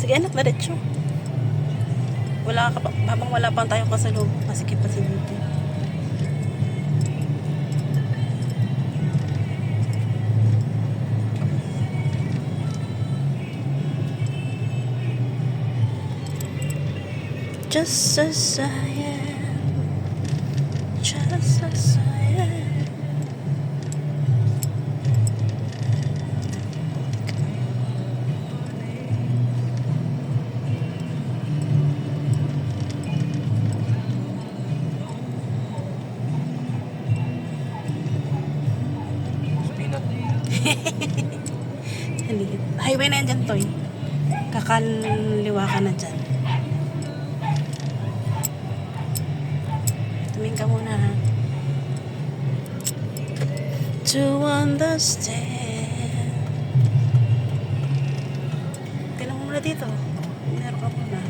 Sige anak, diretso. Habang wala pa tayong kasalubong, masikip pa si dito. Just as I am, just as I am. Highway na yan dyan, Toy. Kakaliwa ka na dyan. Tumingin ka muna, ha? To understand. Tingnan mo muna dito. Meron ka muna.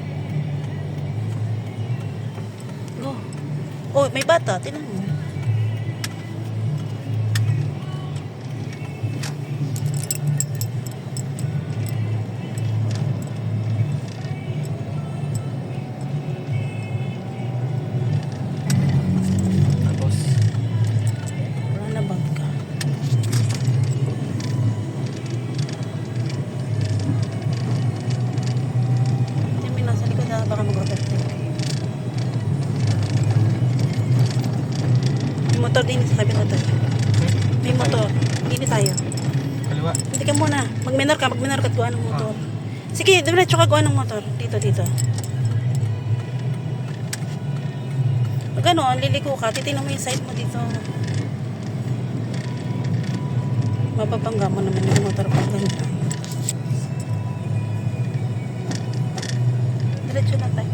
Go. Oh, may bata. Tingnan mo. Baka mag-overtake. May motor din sa kabila tayo. May motor. Hindi tayo. Kaliwa. Hindi ka muna. Mag-minor ka at kuha ng motor. Sige, diretso ka kuha ng motor. Dito. Pag ano, liliko ka, titignan mo yung side mo dito. Mapapangga mo naman yung motor pag ganda. Diretso na tayo.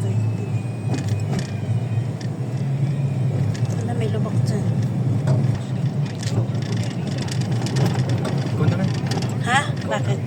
Sana may lubak dyan. Ikaw na lang. Ha? Bakit?